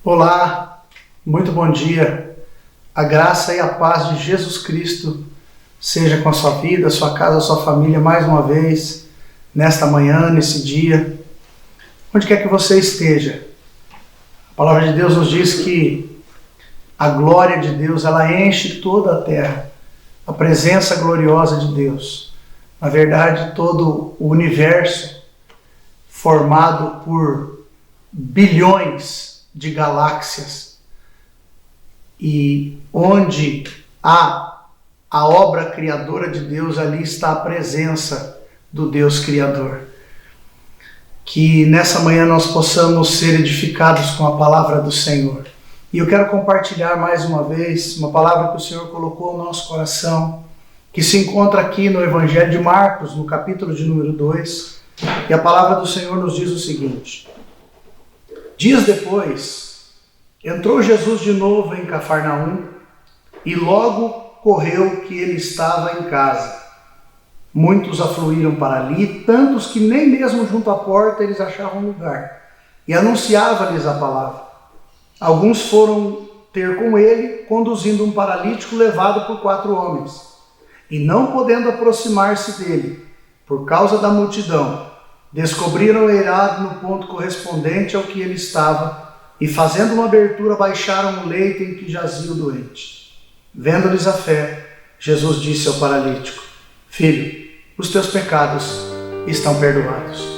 Olá, muito bom dia. A graça e a paz de Jesus Cristo seja com a sua vida, a sua casa, a sua família mais uma vez, nesta manhã, nesse dia, onde quer que você esteja. A palavra de Deus nos diz que a glória de Deus, ela enche toda a terra, a presença gloriosa de Deus. Na verdade, todo o universo formado por bilhões de galáxias, e onde há a obra criadora de Deus, ali está a presença do Deus Criador. Que nessa manhã nós possamos ser edificados com a palavra do Senhor. E eu quero compartilhar mais uma vez uma palavra que o Senhor colocou no nosso coração, que se encontra aqui no Evangelho de Marcos, no capítulo de número 2, e a palavra do Senhor nos diz o seguinte: dias depois, entrou Jesus de novo em Cafarnaum e logo correu que ele estava em casa. Muitos afluíram para ali, tantos que nem mesmo junto à porta eles achavam lugar, e anunciava-lhes a palavra. Alguns foram ter com ele, conduzindo um paralítico levado por 4 homens, e não podendo aproximar-se dele, por causa da multidão, descobriram eirado no ponto correspondente ao que ele estava, e fazendo uma abertura, baixaram o leito em que jazia o doente. Vendo-lhes a fé, Jesus disse ao paralítico: Filho, os teus pecados estão perdoados.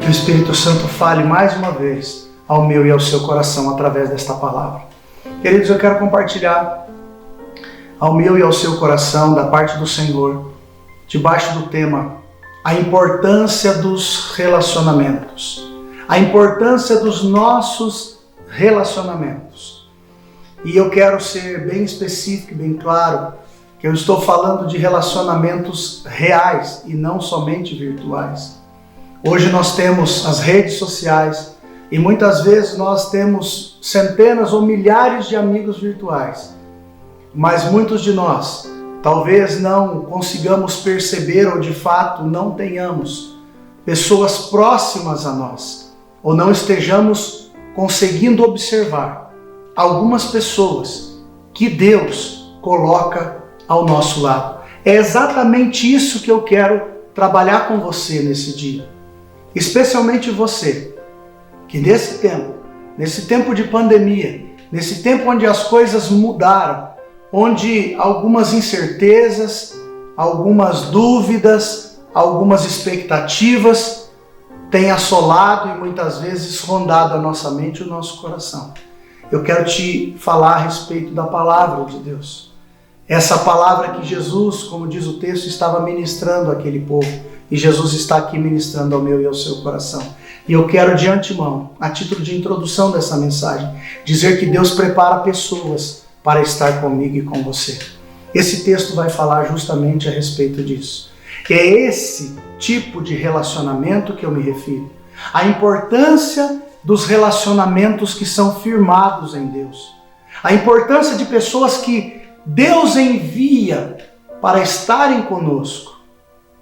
Que o Espírito Santo fale mais uma vez ao meu e ao seu coração através desta palavra. Queridos, eu quero compartilhar ao meu e ao seu coração, da parte do Senhor, debaixo do tema a importância dos relacionamentos, a importância dos nossos relacionamentos. E eu quero ser bem específico e bem claro que eu estou falando de relacionamentos reais e não somente virtuais. Hoje nós temos as redes sociais e muitas vezes nós temos centenas ou milhares de amigos virtuais. Mas muitos de nós talvez não consigamos perceber ou de fato não tenhamos pessoas próximas a nós, ou não estejamos conseguindo observar algumas pessoas que Deus coloca ao nosso lado. É exatamente isso que eu quero trabalhar com você nesse dia. Especialmente você, que nesse tempo de pandemia, nesse tempo onde as coisas mudaram, onde algumas incertezas, algumas dúvidas, algumas expectativas têm assolado e muitas vezes rondado a nossa mente e o nosso coração. Eu quero te falar a respeito da palavra de Deus. Essa palavra que Jesus, como diz o texto, estava ministrando àquele povo. E Jesus está aqui ministrando ao meu e ao seu coração. E eu quero de antemão, a título de introdução dessa mensagem, dizer que Deus prepara pessoas para estar comigo e com você. Esse texto vai falar justamente a respeito disso. É esse tipo de relacionamento que eu me refiro. A importância dos relacionamentos que são firmados em Deus. A importância de pessoas que Deus envia para estarem conosco.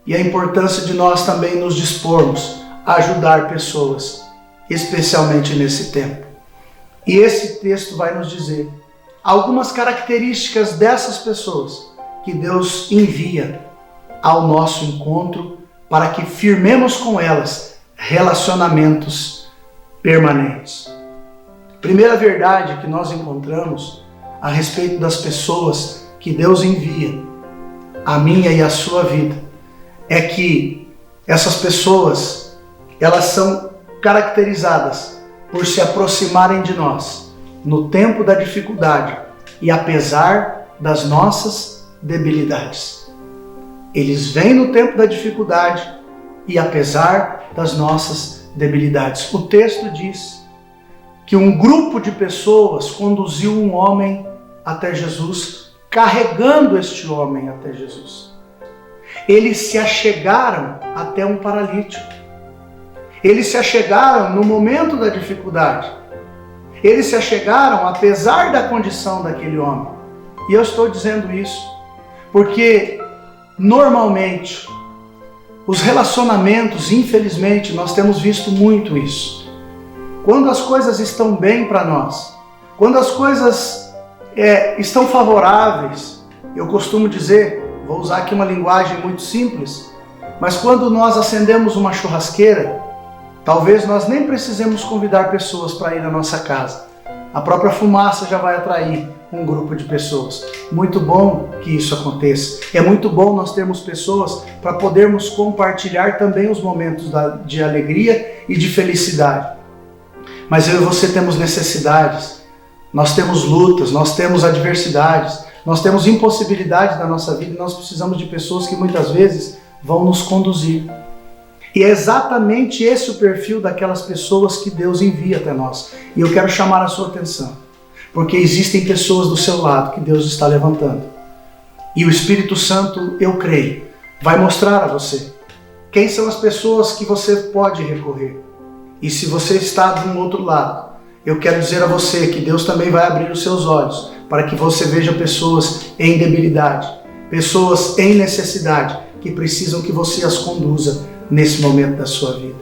E a importância de nós também nos dispormos a ajudar pessoas, especialmente nesse tempo. E esse texto vai nos dizer algumas características dessas pessoas que Deus envia ao nosso encontro para que firmemos com elas relacionamentos permanentes. Primeira verdade que nós encontramos a respeito das pessoas que Deus envia, a minha e a sua vida, é que essas pessoas, elas são caracterizadas por se aproximarem de nós no tempo da dificuldade e apesar das nossas debilidades. Eles vêm no tempo da dificuldade e apesar das nossas debilidades. O texto diz que um grupo de pessoas conduziu um homem até Jesus, carregando este homem até Jesus. Eles se achegaram até um paralítico. Eles se achegaram no momento da dificuldade. Eles se achegaram apesar da condição daquele homem. E eu estou dizendo isso porque normalmente os relacionamentos, infelizmente, nós temos visto muito isso. Quando as coisas estão bem para nós, quando as coisas estão favoráveis, eu costumo dizer, vou usar aqui uma linguagem muito simples, mas quando nós acendemos uma churrasqueira, talvez nós nem precisemos convidar pessoas para ir à nossa casa. A própria fumaça já vai atrair um grupo de pessoas. Muito bom que isso aconteça. É muito bom nós termos pessoas para podermos compartilhar também os momentos de alegria e de felicidade. Mas eu e você temos necessidades, nós temos lutas, nós temos adversidades, nós temos impossibilidades na nossa vida e nós precisamos de pessoas que muitas vezes vão nos conduzir. E é exatamente esse o perfil daquelas pessoas que Deus envia até nós. E eu quero chamar a sua atenção, porque existem pessoas do seu lado que Deus está levantando. E o Espírito Santo, eu creio, vai mostrar a você quem são as pessoas que você pode recorrer. E se você está de um outro lado, eu quero dizer a você que Deus também vai abrir os seus olhos para que você veja pessoas em debilidade, pessoas em necessidade, que precisam que você as conduza nesse momento da sua vida.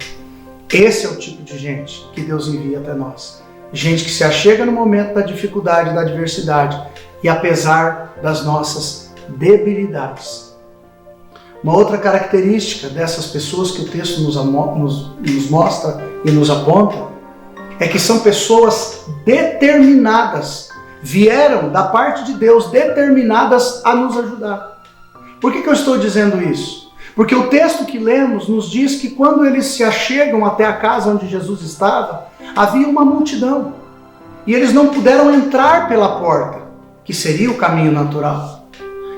Esse é o tipo de gente que Deus envia até nós. Gente que se achega no momento da dificuldade, da adversidade e apesar das nossas debilidades. Uma outra característica dessas pessoas que o texto nos mostra e nos aponta é que são pessoas determinadas, vieram da parte de Deus determinadas a nos ajudar. Por que eu estou dizendo isso? Porque o texto que lemos nos diz que quando eles se achegam até a casa onde Jesus estava, havia uma multidão. E eles não puderam entrar pela porta, que seria o caminho natural.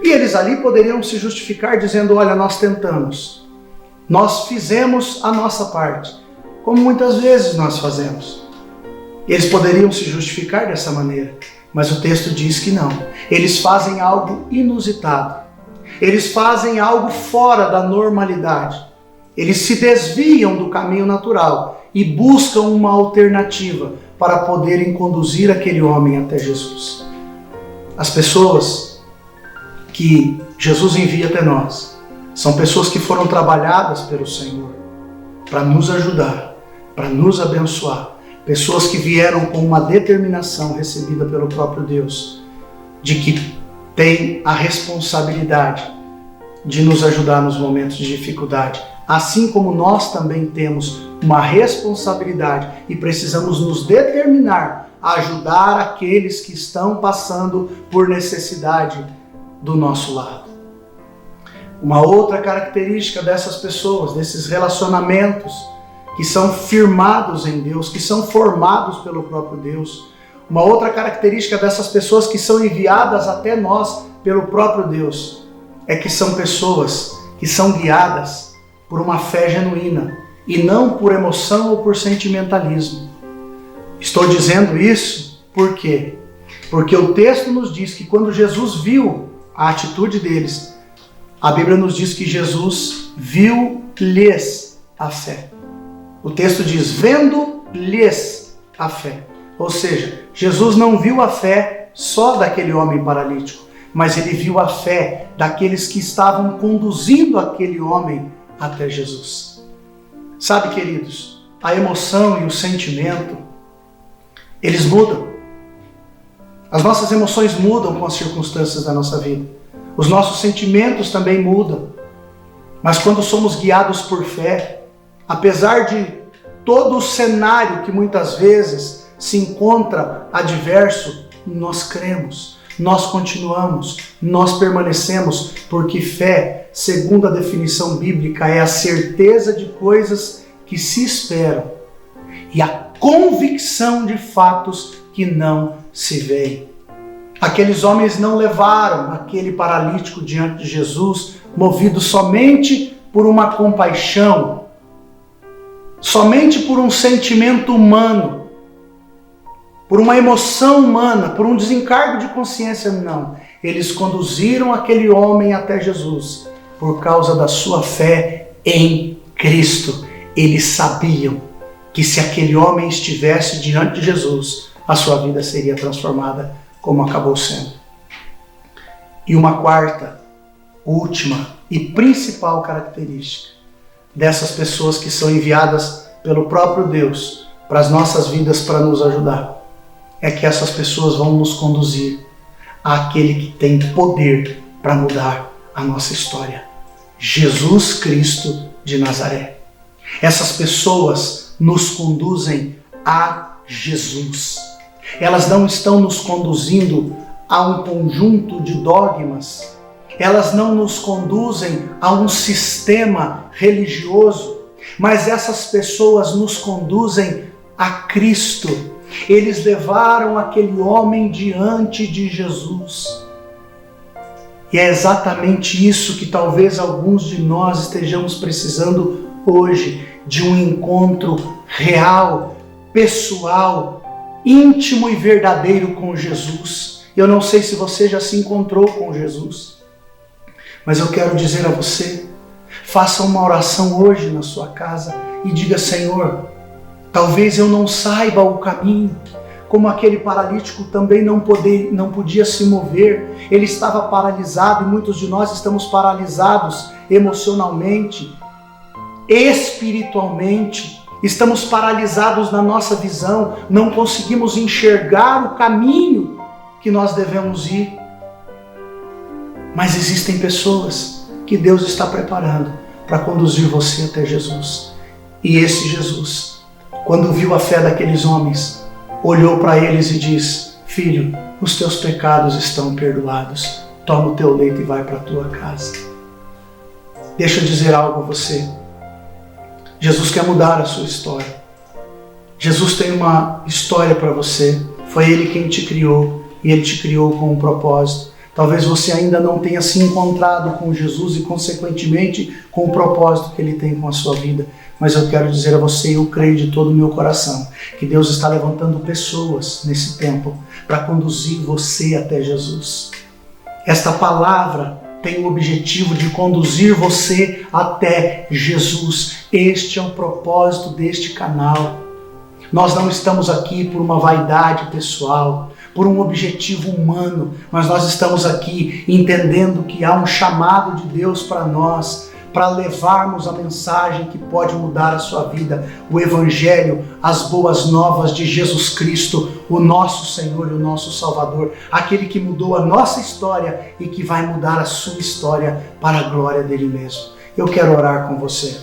E eles ali poderiam se justificar dizendo, olha, nós tentamos. Nós fizemos a nossa parte, como muitas vezes nós fazemos. Eles poderiam se justificar dessa maneira, mas o texto diz que não. Eles fazem algo inusitado. Eles fazem algo fora da normalidade. Eles se desviam do caminho natural e buscam uma alternativa para poderem conduzir aquele homem até Jesus. As pessoas que Jesus envia até nós são pessoas que foram trabalhadas pelo Senhor para nos ajudar, para nos abençoar. Pessoas que vieram com uma determinação recebida pelo próprio Deus, de que tem a responsabilidade de nos ajudar nos momentos de dificuldade, assim como nós também temos uma responsabilidade e precisamos nos determinar a ajudar aqueles que estão passando por necessidade do nosso lado. Uma outra característica dessas pessoas, desses relacionamentos que são firmados em Deus, que são formados pelo próprio Deus, uma outra característica dessas pessoas que são enviadas até nós pelo próprio Deus, é que são pessoas que são guiadas por uma fé genuína e não por emoção ou por sentimentalismo. Estou dizendo isso por quê? Porque o texto nos diz que quando Jesus viu a atitude deles, a Bíblia nos diz que Jesus viu-lhes a fé. O texto diz, vendo-lhes a fé. Ou seja, Jesus não viu a fé só daquele homem paralítico, mas ele viu a fé daqueles que estavam conduzindo aquele homem até Jesus. Sabe, queridos, a emoção e o sentimento, eles mudam. As nossas emoções mudam com as circunstâncias da nossa vida. Os nossos sentimentos também mudam. Mas quando somos guiados por fé, apesar de todo o cenário que muitas vezes se encontra adverso, nós cremos, nós continuamos, nós permanecemos, porque fé, segundo a definição bíblica, é a certeza de coisas que se esperam e a convicção de fatos que não se veem. Aqueles homens não levaram aquele paralítico diante de Jesus, movidos somente por uma compaixão, somente por um sentimento humano, por uma emoção humana, por um desencargo de consciência, não. Eles conduziram aquele homem até Jesus por causa da sua fé em Cristo. Eles sabiam que se aquele homem estivesse diante de Jesus, a sua vida seria transformada como acabou sendo. E uma quarta, última e principal característica dessas pessoas que são enviadas pelo próprio Deus para as nossas vidas para nos ajudar, é que essas pessoas vão nos conduzir àquele que tem poder para mudar a nossa história. Jesus Cristo de Nazaré. Essas pessoas nos conduzem a Jesus. Elas não estão nos conduzindo a um conjunto de dogmas. Elas não nos conduzem a um sistema religioso. Mas essas pessoas nos conduzem a Cristo. Eles levaram aquele homem diante de Jesus. E é exatamente isso que talvez alguns de nós estejamos precisando hoje, de um encontro real, pessoal, íntimo e verdadeiro com Jesus. Eu não sei se você já se encontrou com Jesus, mas eu quero dizer a você, faça uma oração hoje na sua casa e diga, Senhor, talvez eu não saiba o caminho, como aquele paralítico também não podia se mover, ele estava paralisado e muitos de nós estamos paralisados emocionalmente, espiritualmente, estamos paralisados na nossa visão, não conseguimos enxergar o caminho que nós devemos ir. Mas existem pessoas que Deus está preparando para conduzir você até Jesus. E esse Jesus, quando viu a fé daqueles homens, olhou para eles e diz, filho, os teus pecados estão perdoados, toma o teu leito e vai para a tua casa. Deixa eu dizer algo a você. Jesus quer mudar a sua história. Jesus tem uma história para você. Foi Ele quem te criou e Ele te criou com um propósito. Talvez você ainda não tenha se encontrado com Jesus e, consequentemente, com o propósito que Ele tem com a sua vida. Mas eu quero dizer a você, eu creio de todo o meu coração, que Deus está levantando pessoas nesse tempo para conduzir você até Jesus. Esta palavra tem o objetivo de conduzir você até Jesus. Este é o propósito deste canal. Nós não estamos aqui por uma vaidade pessoal, por um objetivo humano, mas nós estamos aqui entendendo que há um chamado de Deus para nós, para levarmos a mensagem que pode mudar a sua vida, o Evangelho, as boas novas de Jesus Cristo, o nosso Senhor e o nosso Salvador, aquele que mudou a nossa história e que vai mudar a sua história para a glória dele mesmo. Eu quero orar com você.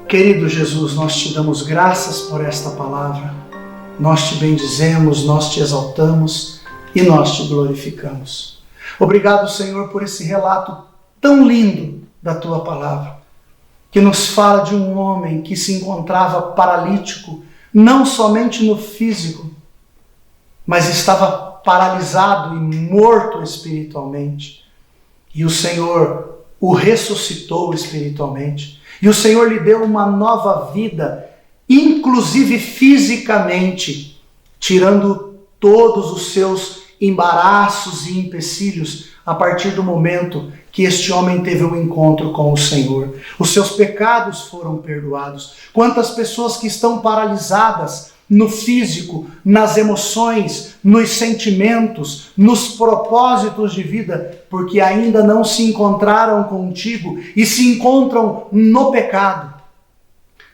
Querido Jesus, nós te damos graças por esta palavra, nós te bendizemos, nós te exaltamos e nós te glorificamos. Obrigado, Senhor, por esse relato tão lindo da tua palavra, que nos fala de um homem que se encontrava paralítico, não somente no físico, mas estava paralisado e morto espiritualmente. E o Senhor o ressuscitou espiritualmente. E o Senhor lhe deu uma nova vida, inclusive fisicamente, tirando todos os seus embaraços e empecilhos a partir do momento que este homem teve um encontro com o Senhor. Os seus pecados foram perdoados. Quantas pessoas que estão paralisadas no físico, nas emoções, nos sentimentos, nos propósitos de vida, porque ainda não se encontraram contigo e se encontram no pecado.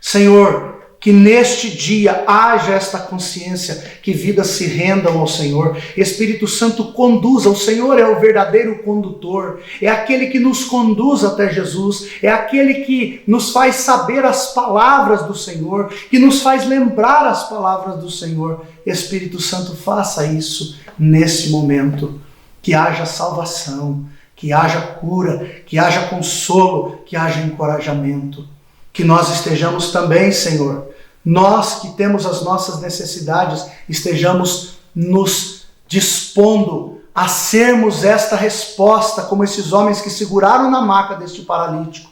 Senhor, que neste dia haja esta consciência, que vidas se rendam ao Senhor. Espírito Santo, conduza. O Senhor é o verdadeiro condutor, é aquele que nos conduz até Jesus, é aquele que nos faz saber as palavras do Senhor, que nos faz lembrar as palavras do Senhor. Espírito Santo, faça isso nesse momento, que haja salvação, que haja cura, que haja consolo, que haja encorajamento. Que nós estejamos também, Senhor, nós que temos as nossas necessidades, estejamos nos dispondo a sermos esta resposta, como esses homens que seguraram na maca deste paralítico,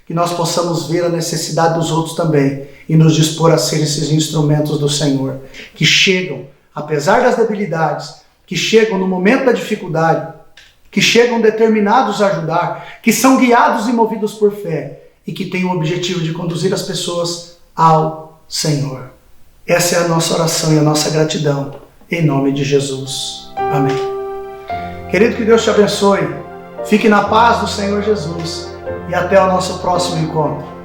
que nós possamos ver a necessidade dos outros também e nos dispor a ser esses instrumentos do Senhor, que chegam, apesar das debilidades, que chegam no momento da dificuldade, que chegam determinados a ajudar, que são guiados e movidos por fé e que têm o objetivo de conduzir as pessoas ao Senhor. Essa é a nossa oração e a nossa gratidão, em nome de Jesus. Amém. Querido, que Deus te abençoe. Fique na paz do Senhor Jesus e até o nosso próximo encontro.